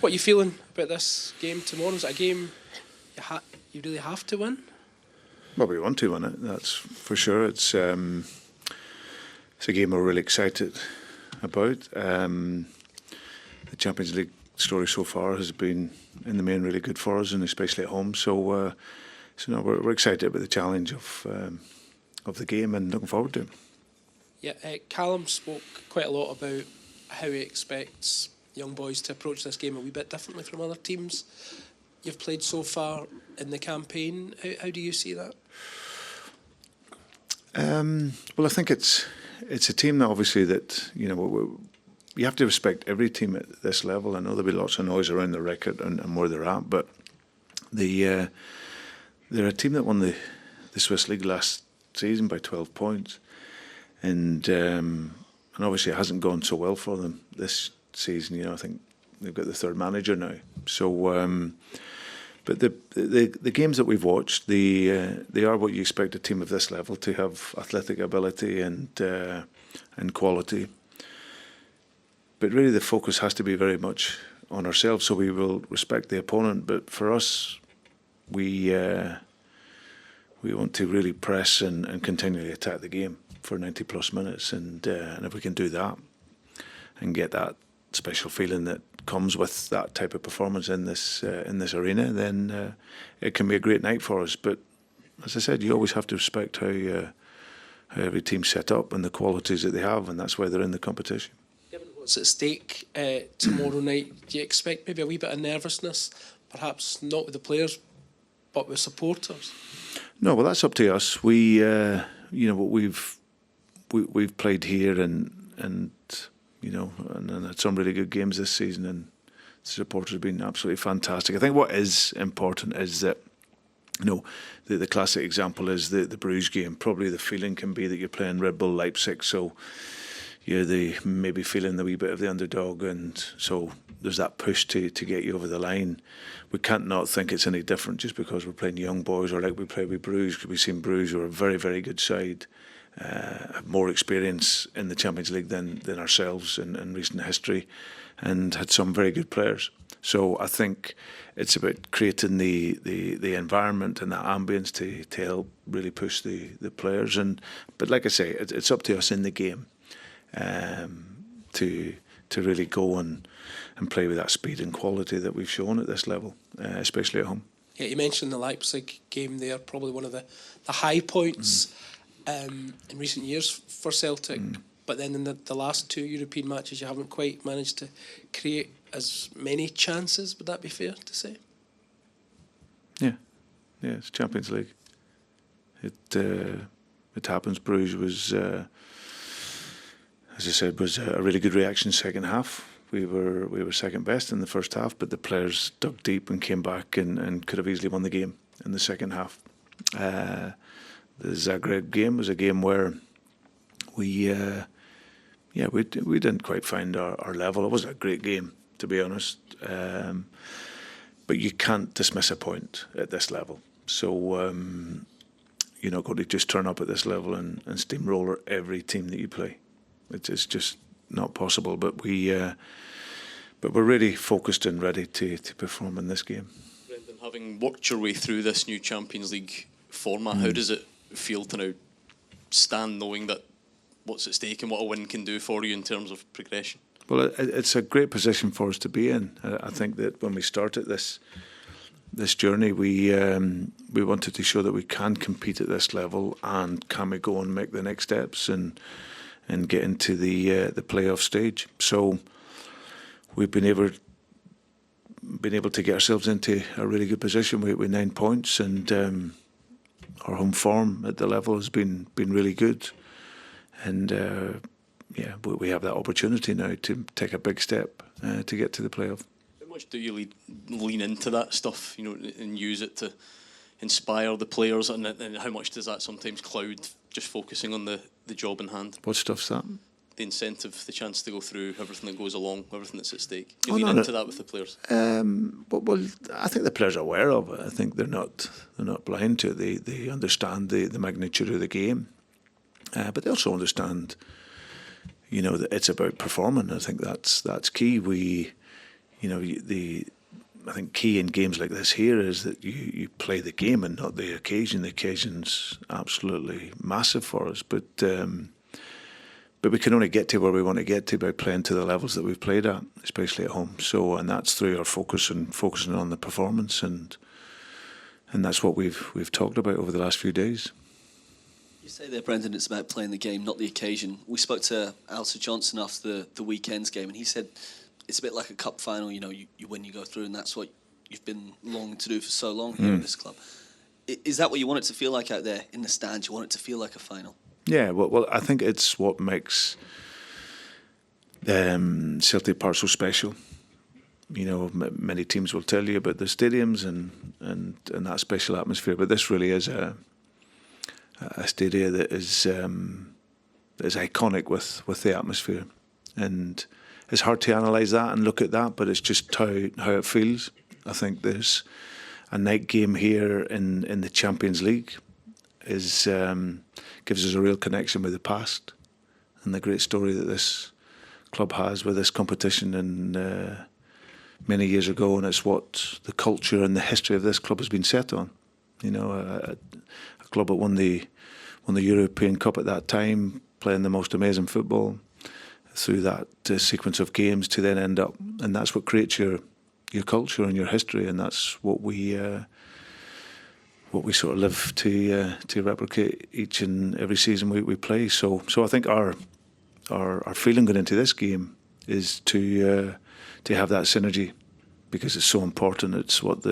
What are you feeling about this game tomorrow? Is it a game you really have to win? Well, we want to win it, that's for sure. It's a game we're really excited about. The Champions League story so far has been, in the main, really good for us, and especially at home. So we're excited about the challenge of the game and looking forward to it. Yeah, Callum spoke quite a lot about how he expects young boys to approach this game a wee bit differently from other teams you've played so far in the campaign. How do you see that? Well, I think it's a team that obviously that you have to respect every team at this level. I know there'll be lots of noise around the record and where they're at, but they're a team that won the Swiss League last season by 12 points, and obviously it hasn't gone so well for them this season. I think they've got the third manager now. So, but the games that we've watched, they are what you expect a team of this level to have: athletic ability and quality. But really, the focus has to be very much on ourselves. So we will respect the opponent, but for us, we want to really press and continually attack the game for 90 plus minutes, and if we can do that and get that special feeling that comes with that type of performance in this arena, then it can be a great night for us. But as I said, you always have to respect how every team's set up and the qualities that they have, and that's why they're in the competition. Given what's at stake tomorrow night, do you expect maybe a wee bit of nervousness, perhaps not with the players, but with supporters? No, well, that's up to us. We've played here and had some really good games this season, and the supporters have been absolutely fantastic. I think what is important is that, the classic example is the Bruges game. Probably the feeling can be that you're playing Red Bull Leipzig, so you're maybe feeling the wee bit of the underdog, and so there's that push to get you over the line. We can't not think it's any different just because we're playing young boys, or like we play with Bruges, because we've seen Bruges who are a very, very good side, have more experience in the Champions League than ourselves in recent history, and had some very good players. So I think it's about creating the environment and that ambience to help really push the players. But like I say, it's up to us in the game to really go and play with that speed and quality that we've shown at this level, especially at home. Yeah, you mentioned the Leipzig game there, probably one of the high points in recent years for Celtic. But then in the last two European matches, you haven't quite managed to create as many chances. Would that be fair to say? Yeah, it's Champions League. It happens. Bruges was, as I said, was a really good reaction second half. We were second best in the first half, but the players dug deep and came back and could have easily won the game in the second half. The Zagreb game was a game where we didn't quite find our level. It wasn't a great game, to be honest, but you can't dismiss a point at this level. So you're not going to just turn up at this level and steamroller every team that you play. It's just not possible. But we're really focused and ready to perform in this game. Brendan, having worked your way through this new Champions League format, how does it feel to now stand knowing that what's at stake and what a win can do for you in terms of progression? Well, it's a great position for us to be in. I think that when we started this journey, we wanted to show that we can compete at this level, and can we go and make the next steps and get into the playoff stage. So we've been able to get ourselves into a really good position with 9 points, and our home form at the level has been really good. And we have that opportunity now to take a big step to get to the playoff. How much do you lean into that stuff, and use it to inspire the players, and how much does that sometimes cloud just focusing on the job in hand? What stuff's that? The incentive, the chance to go through everything that goes along, everything that's at stake. Do you lean into that with the players? Well, I think the players are aware of it. I think they're not blind to it. They understand the magnitude of the game, but they also understand, that it's about performing. I think that's key. I think key in games like this here is that you play the game and not the occasion. The occasion's absolutely massive for us, but we can only get to where we want to get to by playing to the levels that we've played at, especially at home. So, and that's through our focusing on the performance, and that's what we've talked about over the last few days. You say there, Brendan, it's about playing the game, not the occasion. We spoke to Alistair Johnson after the weekend's game, and he said it's a bit like a cup final. You win, you go through, and that's what you've been longing to do for so long here at this club. Is that what you want it to feel like out there in the stands? You want it to feel like a final? Yeah, well, I think it's what makes Celtic Park so special. Many teams will tell you about the stadiums and that special atmosphere, but this really is a stadium that is iconic with the atmosphere, and it's hard to analyse that and look at that, but it's just how it feels. I think there's a night game here in the Champions League gives us a real connection with the past and the great story that this club has with this competition and many years ago, and it's what the culture and the history of this club has been set on. A club that won the European Cup at that time, playing the most amazing football through that sequence of games to then end up, and that's what creates your culture and your history, and that's what we sort of live to replicate each and every season we play. So I think our feeling going into this game is to have that synergy, because it's so important. It's what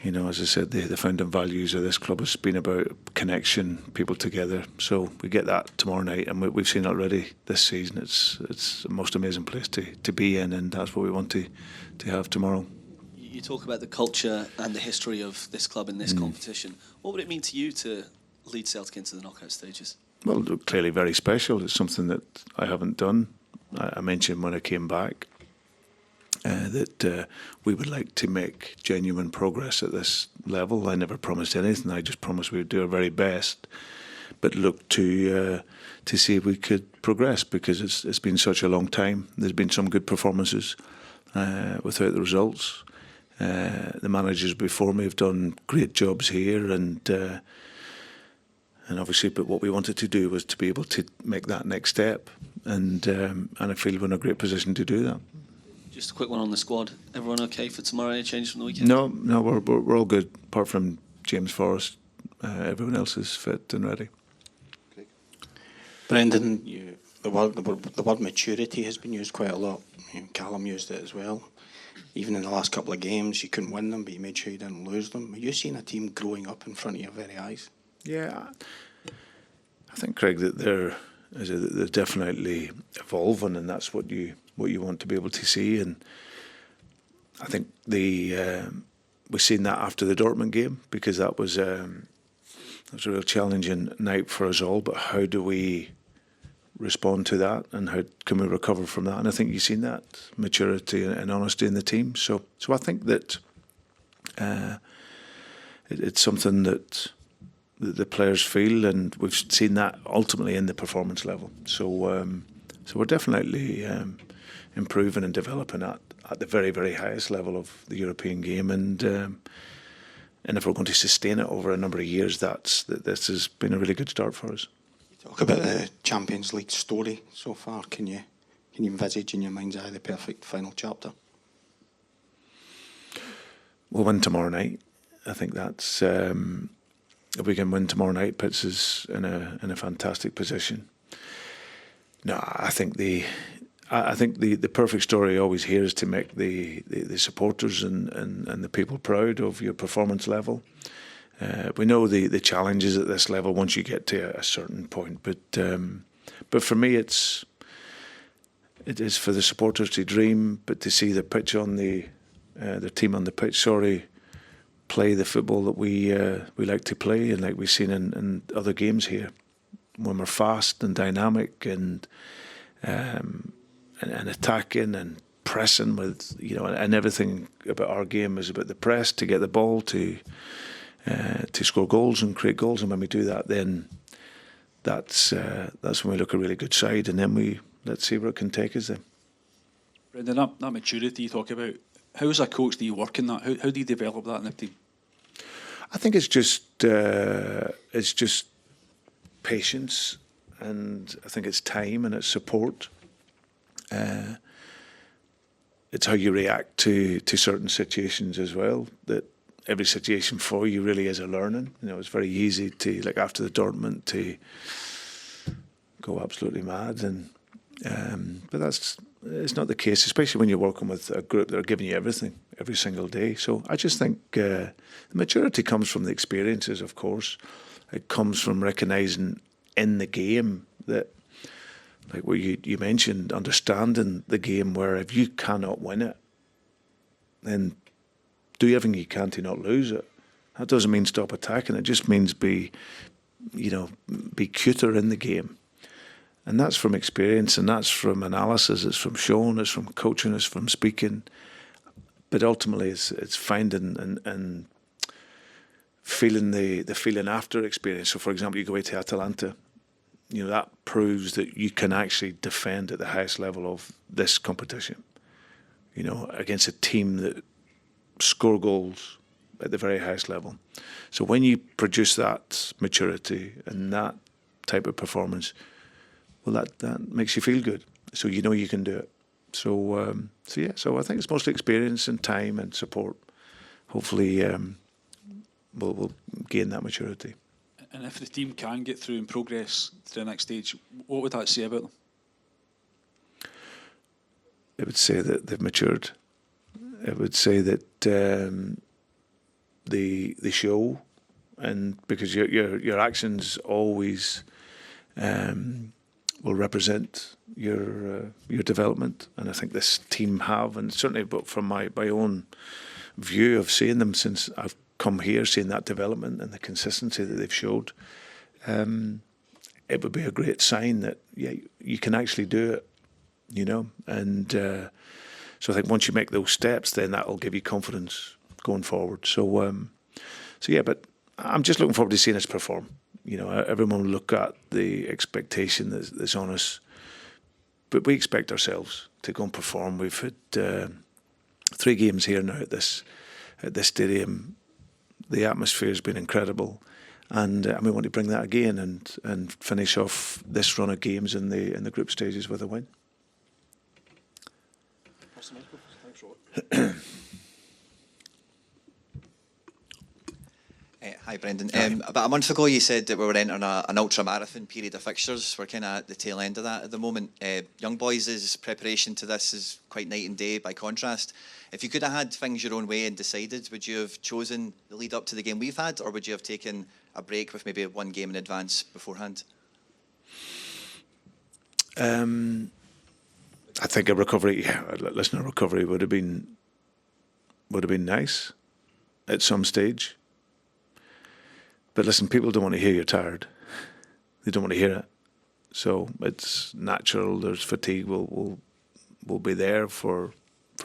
as I said, the founding values of this club has been about connection, people together. So we get that tomorrow night, and we've seen it already this season. It's the most amazing place to be in, and that's what we want to have tomorrow. You talk about the culture and the history of this club in this competition. What would it mean to you to lead Celtic into the knockout stages? Well, clearly very special. It's something that I haven't done. I mentioned when I came back that we would like to make genuine progress at this level. I never promised anything. I just promised we would do our very best, but look to see if we could progress, because it's been such a long time. There's been some good performances without the results. The managers before me have done great jobs here, and obviously, but what we wanted to do was to be able to make that next step, and I feel we're in a great position to do that. Just a quick one on the squad. Everyone okay for tomorrow? Any changes from the weekend? No, we're all good, apart from James Forrest. Everyone else is fit and ready. Brendan, the word maturity has been used quite a lot. Callum used it as well. Even in the last couple of games, you couldn't win them, but you made sure you didn't lose them. Are you seeing a team growing up in front of your very eyes? Yeah, I think, Craig, that they're definitely evolving, and that's what you want to be able to see. And I think we've seen that after the Dortmund game, because that was a real challenging night for us all. But how do we respond to that, and how can we recover from that? And I think you've seen that maturity and honesty in the team. So I think that it's something that the players feel, and we've seen that ultimately in the performance level. So we're definitely improving and developing at the very, very highest level of the European game, and if we're going to sustain it over a number of years, this has been a really good start for us. Talk about the Champions League story so far. Can you envisage in your mind's eye the perfect final chapter? We'll win tomorrow night. I think that's if we can win tomorrow night, puts us in a fantastic position. No, I think the perfect story always here is to make the supporters and the people proud of your performance level. We know the challenges at this level once you get to a certain point, but for me it is for the supporters to dream, but to see the pitch on the team on the pitch, play the football that we like to play, and like we've seen in other games here, when we're fast and dynamic and attacking and pressing with, and everything about our game is about the press, to get the ball, to score goals and create goals. And when we do that, then that's when we look a really good side, and then let's see where it can take us then. Brendan, that maturity you talk about, how as a coach do you work in that? How do you develop that in the team? I think it's just patience, and I think it's time and it's support. It's how you react to certain situations as well. That every situation for you really is a learning. You know, it's very easy to, like after the Dortmund, to go absolutely mad, and but it's not the case, especially when you're working with a group that are giving you everything every single day. So I just think the maturity comes from the experiences, of course. It comes from recognising in the game that, like what you mentioned, understanding the game, where if you cannot win it, then do everything you can to not lose it. That doesn't mean stop attacking. It just means be cuter in the game. And that's from experience, and that's from analysis, it's from showing, it's from coaching, it's from speaking. But ultimately it's finding and feeling the feeling after experience. So for example, you go away to Atalanta, you know, that proves that you can actually defend at the highest level of this competition, you know, against a team that score goals at the very highest level. So when you produce that maturity and that type of performance, well, that makes you feel good. So you know you can do it. So so I think it's mostly experience and time and support. Hopefully, we'll gain that maturity. And if the team can get through and progress to the next stage, what would that say about them? It would say that they've matured. It would say that they show, and because your actions always will represent your development, and I think this team have, and certainly, but from my own view of seeing them since I've come here, seeing that development and the consistency that they've showed, it would be a great sign that you can actually do it, you know. And so I think once you make those steps, then that will give you confidence going forward. So but I'm just looking forward to seeing us perform. You know, everyone will look at the expectation that's on us, but we expect ourselves to go and perform. We've had 3 games here now at this stadium. The atmosphere has been incredible, and we want to bring that again and finish off this run of games in the group stages with a win. Hi, Brendan. About a month ago, you said that we were entering an ultra-marathon period of fixtures. We're kind of at the tail end of that at the moment. Young boys' preparation to this is quite night and day by contrast. If you could have had things your own way and decided, would you have chosen the lead up to the game we've had, or would you have taken a break with maybe one game in advance beforehand? I think a recovery would have been nice at some stage. But listen, people don't want to hear you're tired. They don't want to hear it. So it's natural. There's fatigue will be there for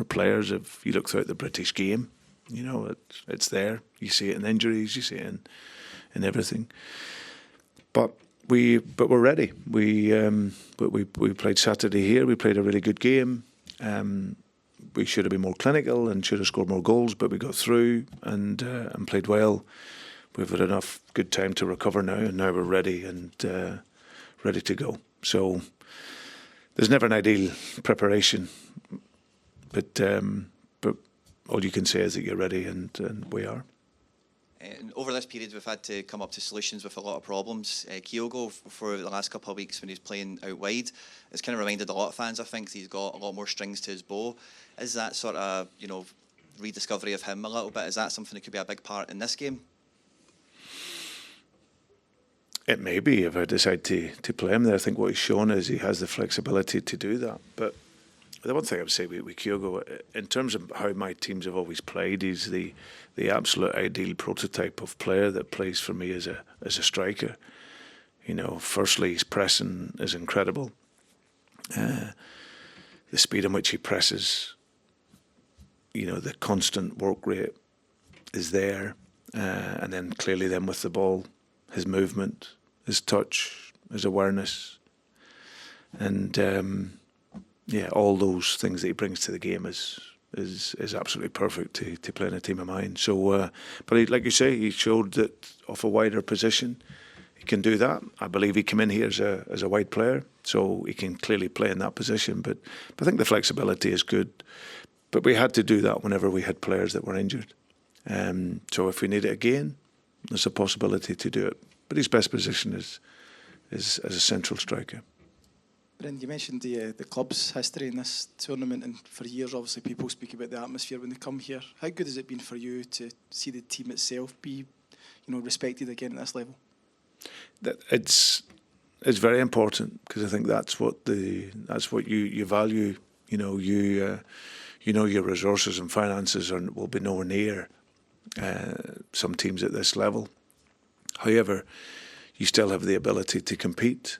players. If you look throughout the British game, you know it's there. You see it in injuries. You see it in everything. But we're ready. We played Saturday here. We played a really good game. We should have been more clinical and should have scored more goals, but we got through and played well. We've had enough good time to recover now, and now we're ready and ready to go. So there's never an ideal preparation, but all you can say is that you're ready, and we are. And over this period, we've had to come up to solutions with a lot of problems. Kyogo, for the last couple of weeks when he's playing out wide, it's kind of reminded a lot of fans, I think, that he's got a lot more strings to his bow. Is that sort of, rediscovery of him a little bit, is that something that could be a big part in this game? It may be if I decide to play him there. I think what he's shown is he has the flexibility to do that. But the one thing I would say with Kyogo, in terms of how my teams have always played, he's the absolute ideal prototype of player that plays for me as a striker. You know, firstly, his pressing is incredible. The speed in which he presses, the constant work rate is there. And then clearly then with the ball, his movement, his touch, his awareness. And yeah, all those things that he brings to the game is absolutely perfect to play in a team of mine. So, but like you say, he showed that off a wider position, he can do that. I believe he came in here as a wide player, so he can clearly play in that position. But I think the flexibility is good. But we had to do that whenever we had players that were injured. So if we need it again, there's a possibility to do it. But his best position is as a central striker. Brendan, you mentioned the club's history in this tournament, and for years, obviously, people speak about the atmosphere when they come here. How good has it been for you to see the team itself be, respected again at this level? It's very important, because I think that's what you value. Your resources and finances will be nowhere near some teams at this level. However, you still have the ability to compete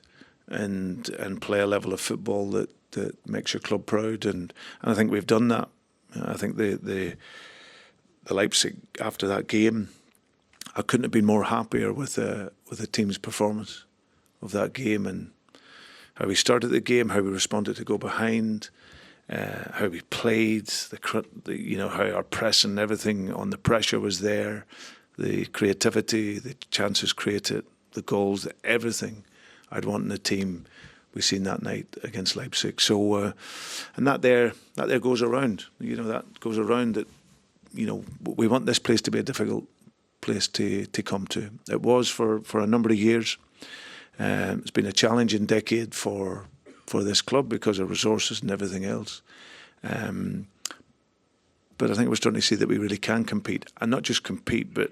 and play a level of football that makes your club proud, and I think we've done that. I think the Leipzig, after that game, I couldn't have been more happier with the team's performance of that game, and how we started the game, how we responded to go behind, how we played, how our press and everything on the pressure was there, the creativity, the chances created, the goals, everything I'd want in a team we've seen that night against Leipzig. So, and that there goes around. That goes around that. We want this place to be a difficult place to come to. It was for a number of years. It's been a challenging decade for this club because of resources and everything else. But I think we're starting to see that we really can compete, and not just compete, but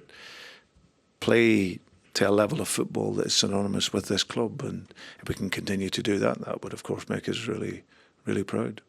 play to a level of football that is synonymous with this club. And if we can continue to do that, that would, of course, make us really, really proud.